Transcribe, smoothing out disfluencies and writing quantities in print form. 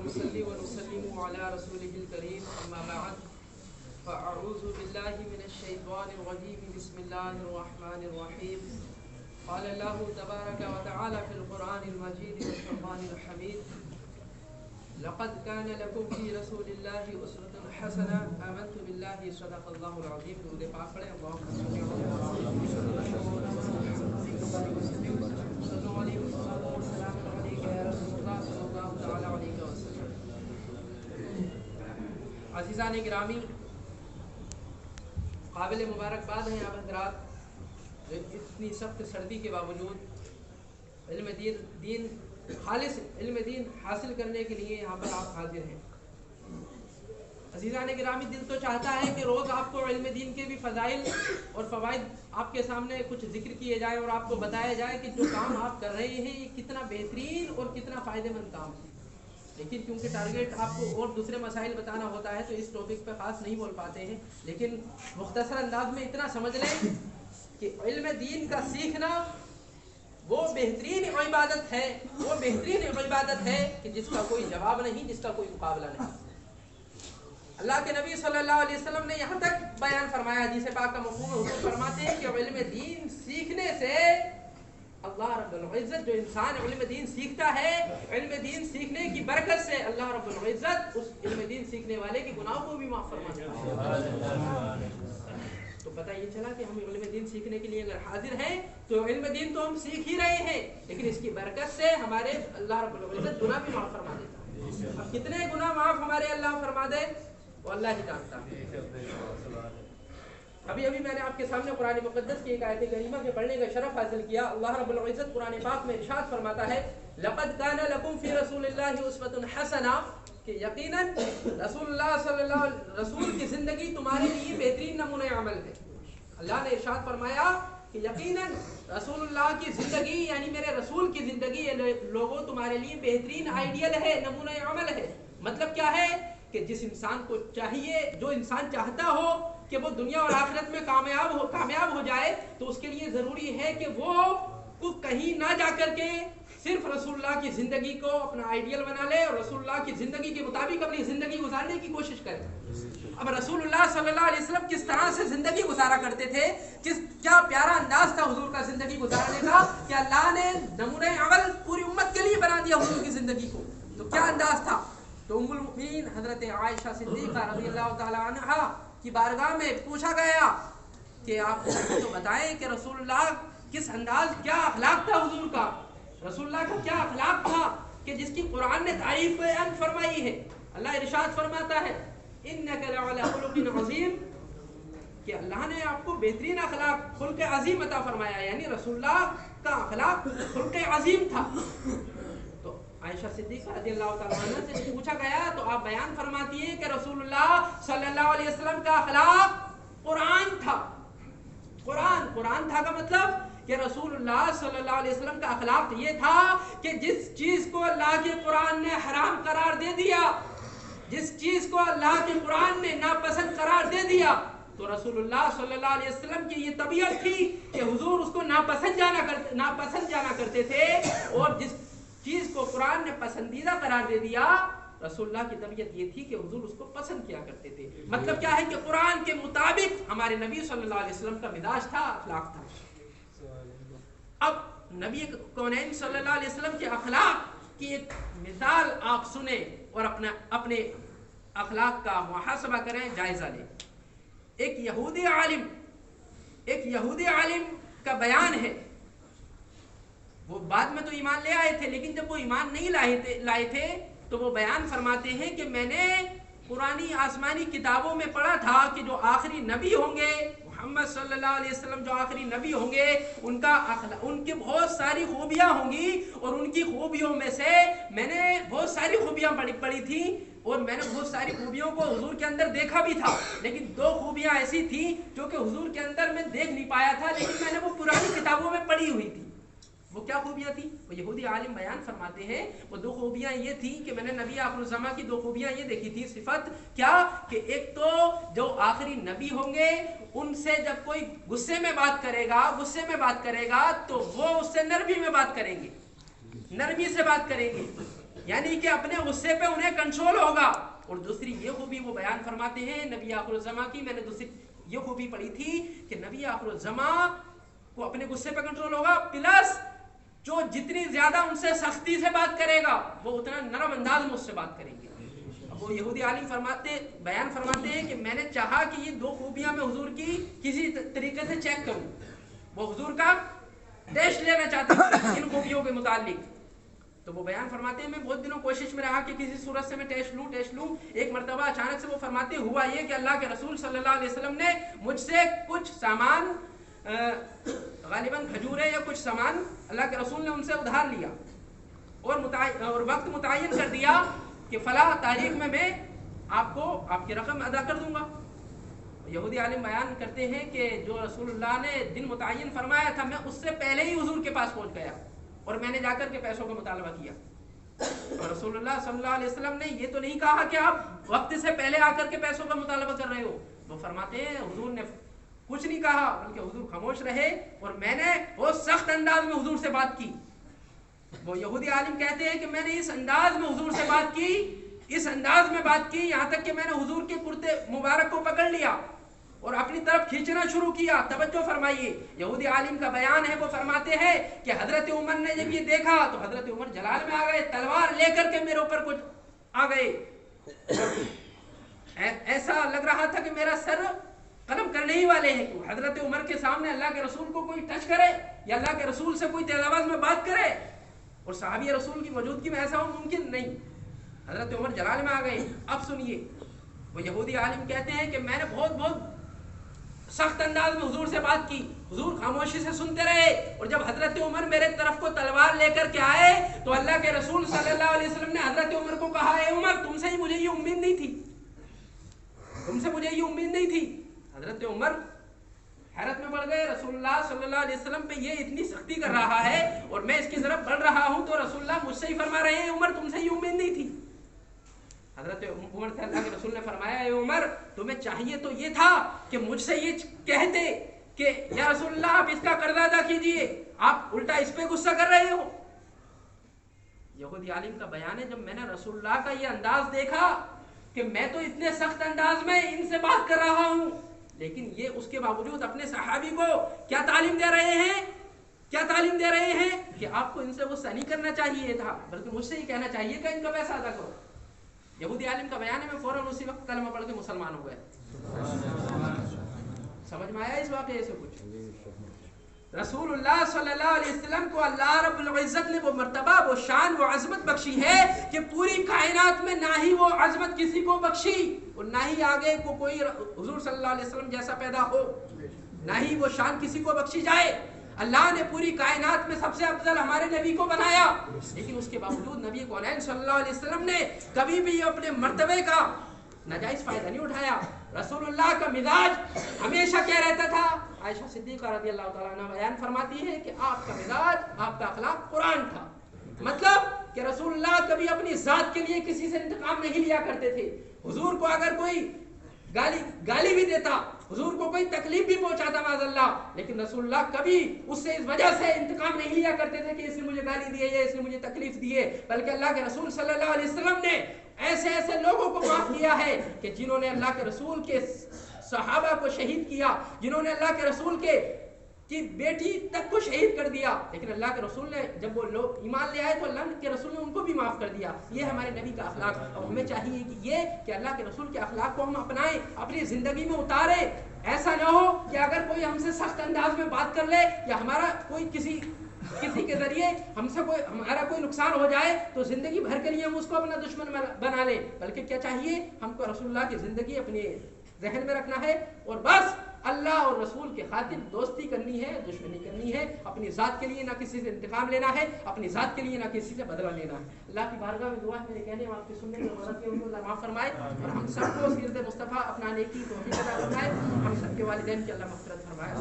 ونصلي ونسلم على رسوله الكريم أما بعد فأعوذ بالله من الشيطان الرجيم بسم الله الرحمن الرحيم قال الله تبارك وتعالى في القرآن المجيد والفرقان الحميد لقد كان لكم في رسول الله أسوة حسنة آمنت بالله صدق الله العظيم درود پاک پڑھیں اللهم صل على عزیزان گرامی، قابل مبارکباد ہیں آپ حضرات، اتنی سخت سردی کے باوجود خالص علم دین حاصل کرنے کے لیے یہاں پر آپ حاضر ہیں۔ عزیزان گرامی، دل تو چاہتا ہے کہ روز آپ کو علم دین کے بھی فضائل اور فوائد آپ کے سامنے کچھ ذکر کیے جائیں اور آپ کو بتایا جائے کہ جو کام آپ کر رہے ہیں یہ کتنا بہترین اور کتنا فائدہ مند کام ہے، لیکن کیونکہ ٹارگیٹ آپ کو اور دوسرے مسائل بتانا ہوتا ہے تو اس ٹاپک پہ خاص نہیں بول پاتے ہیں، لیکن مختصر انداز میں اتنا سمجھ لیں کہ علم دین کا سیکھنا وہ بہترین عبادت ہے، کہ جس کا کوئی جواب نہیں، جس کا کوئی مقابلہ نہیں۔ اللہ کے نبی صلی اللہ علیہ وسلم نے یہاں تک بیان فرمایا، حدیث پاک کا مفہوم حضور فرماتے ہیں کہ علم دین سیکھنے سے اللہ رب العزت، جو انسان علم دین سیکھتا ہے، علم دین سیکھنے کی برکت سے اللہ رب العزت اس علم دین سیکھنے والے کے گناہوں کو بھی معاف فرما دیتا ہے۔ تو پتہ یہ چلا کہ ہم علم دین سیکھنے کے لیے اگر حاضر ہیں تو علم دین تو ہم سیکھ ہی رہے ہیں، لیکن اس کی برکت سے ہمارے اللہ رب العزت گناہ بھی معاف فرما دیتا ہے۔ اب کتنے گناہ معاف ہمارے اللہ فرما دے وہ اللہ ہی جانتا ہے۔ ابھی میں نے آپ کے سامنے قرآن مقدس کی ایک آیت کریمہ کے پڑھنے کا شرف حاصل کیا۔ اللہ رب العزت قرآن پاک میں ارشاد فرماتا ہے لقد كان لكم في رسول الله اسوة حسنة، کہ یقیناً رسول کی زندگی تمہارے لیے بہترین نمونہ عمل ہے۔ اللہ نے ارشاد فرمایا کہ یقیناً رسول اللہ کی زندگی یعنی میرے رسول کی زندگی یہ لوگوں تمہارے لیے بہترین آئیڈیل ہے، نمونہ عمل ہے۔ مطلب کیا ہے کہ جس انسان کو چاہیے، جو انسان چاہتا ہو کہ وہ دنیا اور آخرت میں کامیاب ہو جائے تو اس کے لیے ضروری ہے کہ وہ کہیں نہ جا کر کے صرف رسول اللہ کی زندگی کو اپنا آئیڈیل بنا لے اور رسول اللہ کی زندگی کے مطابق اپنی زندگی گزارنے کی کوشش کرے۔ اب رسول اللہ صلی اللہ علیہ وسلم کس طرح سے زندگی گزارا کرتے تھے، کیا پیارا انداز تھا حضور کا زندگی گزارنے کا کہ اللہ نے نمونہ عمل پوری امت کے لیے بنا دیا حضور کی زندگی کو۔ تو کیا انداز تھا؟ تو ام المؤمنین حضرت عائشہ صدیقہ رضی اللہ تعالی عنہا کی بارگاہ میں پوچھا گیا کہ آپ تو بتائیں کہ رسول اللہ کس انداز، کیا اخلاق تھا حضور کا، رسول اللہ کا کیا اخلاق تھا کہ جس کی قرآن نے تعریف بیان فرمائی ہے۔ اللہ ارشاد فرماتا ہے انک لعلی خلق عظیم، کہ اللہ نے آپ کو بہترین اخلاق، خلق عظیم عطا فرمایا، یعنی رسول اللہ کا اخلاق خلق عظیم تھا۔ تو عائشہ صدیقہ رضی اللہ تعالیٰ عنہ سے پوچھا گیا تو آپ بیان فرماتی ہیں کہ رسول اللہ صلی اللہ علیہ وسلم کا اخلاق قرآن تھا۔ قرآن تھا کا مطلب کہ رسول اللہ صلی اللہ علیہ وسلم کا اخلاق یہ تھا کہ جس چیز کو اللہ کے قرآن نے حرام قرار دے دیا، جس چیز کو اللہ کے قرآن نے ناپسند قرار دے دیا، تو رسول اللہ صلی اللہ علیہ وسلم کی یہ طبیعت تھی کہ حضور اس کو ناپسند جانا کرتے تھے، اور جس چیز کو قرآن نے پسندیدہ قرار دے دیا رسول اللہ کی طبیعت یہ تھی کہ حضور اس کو پسند کیا کرتے تھے۔ مطلب کیا ہے کہ قرآن کے مطابق ہمارے نبی صلی اللہ علیہ وسلم کا مزاج تھا، اخلاق تھا۔ اب نبی کونین صلی اللہ علیہ وسلم کے اخلاق کی ایک مثال آپ سنیں اور اپنے اخلاق کا محاسبہ کریں، جائزہ لیں۔ ایک یہودی عالم کا بیان ہے، وہ بعد میں تو ایمان لے آئے تھے، لیکن جب وہ ایمان نہیں لائے تھے تو وہ بیان فرماتے ہیں کہ میں نے پرانی آسمانی کتابوں میں پڑھا تھا کہ جو آخری نبی ہوں گے، محمد صلی اللہ علیہ وسلم جو آخری نبی ہوں گے، ان کی بہت ساری خوبیاں ہوں گی، اور ان کی خوبیوں میں سے میں نے بہت ساری خوبیاں پڑھی تھی، اور میں نے بہت ساری خوبیوں کو حضور کے اندر دیکھا بھی تھا، لیکن دو خوبیاں ایسی تھیں جو کہ حضور کے اندر میں دیکھ نہیں پایا تھا، لیکن میں نے وہ پرانی کتابوں میں پڑھی ہوئی تھی۔ وہ کیا خوبیاں تھیں؟ وہ یہودی عالم بیان فرماتے ہیں وہ دو خوبیاں یہ تھیں کہ میں نے نبی آخر الزماں کی دو خوبیاں یہ دیکھی تھی، صفت کیا کہ ایک تو جو آخری نبی ہوں گے ان سے جب کوئی غصے میں بات کرے گا تو وہ اس سے نرمی میں بات کریں گے، نرمی سے بات کریں گے، यानी कि अपने गुस्से पे उन्हें कंट्रोल होगा। और दूसरी ये खूबी वो बयान फरमाते हैं नबी आखिरुज़्ज़मा की, मैंने दूसरी ये खूबी पढ़ी थी कि नबी आखिरुज़्ज़मा को अपने गुस्से पे कंट्रोल होगा, प्लस जो जितनी ज्यादा उनसे सख्ती से बात करेगा वो उतना नरम अंदाज में उससे बात करेंगे। अब वो यहूदी आलिम बयान फरमाते हैं कि मैंने चाहा कि ये दो खूबियां मैं हुजूर की किसी तरीके से चेक करूं, वो हुजूर का टेस्ट लेना चाहते थे इन खूबियों के मुतालिक। तो वो बयान फरमाते हैं मैं बहुत दिनों कोशिश में रहा कि किसी सूरत से मैं टेस्ट लूं। एक मरतबा अचानक से वो फरमाते हुआ ये कि अल्लाह के रसूल सल्लल्लाहु अलैहि वसल्लम ने मुझसे कुछ सामान, गालिबन खजूरें या कुछ सामान अल्लाह के रसूल ने उनसे उधार लिया और वक्त मुतय्यन कर दिया कि फला तारीख में मैं आपको आपकी रकम अदा कर दूंगा। यहूदी आलिम बयान करते हैं कि जो रसूलुल्लाह ने दिन मुतय्यन फरमाया था, मैं उससे पहले ही हुजूर के पास पहुंच गया और मैंने जाकर के पैसों का मुतालबा किया। और रसूलुल्लाह सल्लल्लाहु अलैहि वसल्लम ने ये तो नहीं कहा कि आप वक्त से पहले आकर के पैसों का मुतालबा कर रहे हो। वो फरमाते हैं हुजूर ने कुछ नहीं कहा, बल्कि हुजूर खामोश रहे और मैंने बहुत सख्त अंदाज में हुजूर से बात की। वो यहूदी आलिम कहते हैं कि मैंने इस अंदाज में हुजूर से बात की, इस अंदाज में बात की, यहाँ तक कि मैंने हुजूर के कुर्ते मुबारक को पकड़ लिया और अपनी तरफ खींचना शुरू किया। तवज्जो फरमाइए, यहूदी आलिम का बयान है, वो फरमाते हैं कि हजरत उमर ने जब ये देखा तो हजरत उमर जलाल में आ गए, तलवार लेकर के मेरे ऊपर कुछ आ गए। ऐसा लग रहा था कि मेरा सर कलम करने ही वाले हैं। क्यों हजरत उमर के सामने अल्लाह के रसूल को कोई टच करे या अल्लाह के रसूल से कोई तेज आवाज में बात करे और सहाबी रसूल की मौजूदगी में ऐसा हो मुमकिन नहीं। हजरत उमर जलाल में आ गए। अब सुनिए, वो यहूदी आलिम कहते हैं कि मैंने बहुत सख्त अंदाज में हुजूर से बात की, हुजूर खामोशी से सुनते रहे और जब हजरत उमर मेरे तरफ को तलवार लेकर के आए तो अल्लाह के रसूल सल्लल्लाहु अलैहि वसल्लम ने हजरत उमर को कहा, ए उमर तुमसे ही मुझे ये उम्मीद नहीं थी, तुमसे मुझे ये उम्मीद नहीं थी। हजरत उमर हैरत में पड़ गए, रसूलुल्लाह सल्लल्लाहु अलैहि वसल्लम पे ये इतनी सख्ती कर रहा है और मैं इसकी तरफ बढ़ रहा हूं तो रसूलुल्लाह मुझसे ही फरमा रहे हैं उमर तुमसे ये उम्मीद नहीं थी। हजरत उमर से अल्लाह के रसूल ने फरमाया, ए उमर तुम्हें चाहिए तो ये था कि मुझसे ये कहते कि या रसूलुल्लाह आप इसका कर्जा अदा कीजिए, आप उल्टा इस पे गुस्सा कर रहे हो। यहूदी आलिम का बयान है, जब मैंने रसूलुल्लाह का ये अंदाज देखा कि मैं तो इतने सख्त अंदाज में इनसे बात कर रहा हूं, लेकिन ये उसके बावजूद अपने सहाबी को क्या तालीम दे रहे हैं कि आपको इनसे गुस्सा नहीं करना चाहिए था, बल्कि मुझसे ही कहना चाहिए कि इनका पैसा अदा करो। यहूदी आलिम का बयान है, मैं फौरन उसी वक्त कलमा पढ़ के मुसलमान हो गया। समझ में आया इस वाक़े से कुछ? रसूलुल्लाह सल्लल्लाहु अलैहि वसल्लम को अल्लाह रब्बुल इज्जत ने वो मर्तबा, वो शान, वो अजमत बख्शी है कि पूरी कायनात में ना ही वो अजमत किसी को बख्शी और ना ही आगे को कोई हुजूर सल्लल्लाहु अलैहि वसल्लम जैसा पैदा हो, ना ही वो शान किसी को बख्शी जाए। अल्लाह ने पूरी कायनात में सबसे अफजल हमारे नबी को बनाया, लेकिन उसके बावजूद नबी कौनैन सल्लल्लाहु अलैहि वसल्लम ने कभी भी अपने मर्तबे का नाजायज फायदा नहीं उठाया। रसूलुल्लाह का मिजाज हमेशा क्या रहता था? आयशा सिद्दीक़ा रज़ियल्लाहु ताला अन्हा बयान फरमाती है कि आपका मिजाज, आपका अखलाक कुरान था। मतलब कि रसूलुल्लाह कभी अपनी जात के लिए किसी से इंतकाम नहीं लिया करते थे। हुजूर को अगर कोई गाली भी देता, हुजूर को कोई तकलीफ भी पहुंचाता माज़अल्लाह, लेकिन रसूलुल्लाह कभी उससे इस वजह से इंतकाम नहीं लिया करते थे कि इसने मुझे गाली दी है या इसने मुझे तकलीफ दी है, बल्कि अल्लाह के रसूल सल्लल्लाहु अलैहि वसल्लम ने ऐसे लोगों को माफ किया है कि जिन्होंने अल्लाह के रसूल के सहाबा को शहीद किया, जिन्होंने अल्लाह के रसूल की बेटी तक को शहीद कर दिया, लेकिन अल्लाह के रसूल ने जब वो लोग ईमान ले आए तो अल्लाह के रसूल ने उनको भी माफ कर दिया। ये हमारे नबी का अखलाक। और हमें चाहिए कि अल्लाह के रसूल के अखलाक को हम अपनाएं, अपनी जिंदगी में उतारें। ऐसा ना हो कि अगर कोई हमसे सख्त अंदाज में बात कर ले या हमारा कोई किसी के जरिए हमारा कोई नुकसान हो जाए तो जिंदगी भर के लिए हम उसको अपना दुश्मन बना ले, बल्कि क्या चाहिए, हमको रसूलुल्लाह की जिंदगी अपने जहन में रखना है और बस अल्लाह और रसूल के खातिर दोस्ती करनी है, दुश्मनी करनी है। अपनी ज़ात के लिए ना किसी से इंतकाम लेना है, अपनी ज़ात के लिए ना किसी से बदला लेना है। अल्लाह की बारगाह में दुआ है, मेरे कहने और आपकी सुनने में मदद के उनको अल्लाह माफ़ फरमाए और हम सबको सीरत मुस्तफ़ा अपनाने की तौफीक अता फरमाए। हम सबके वालिदैन की अल्लाह मग़फ़िरत फरमाए।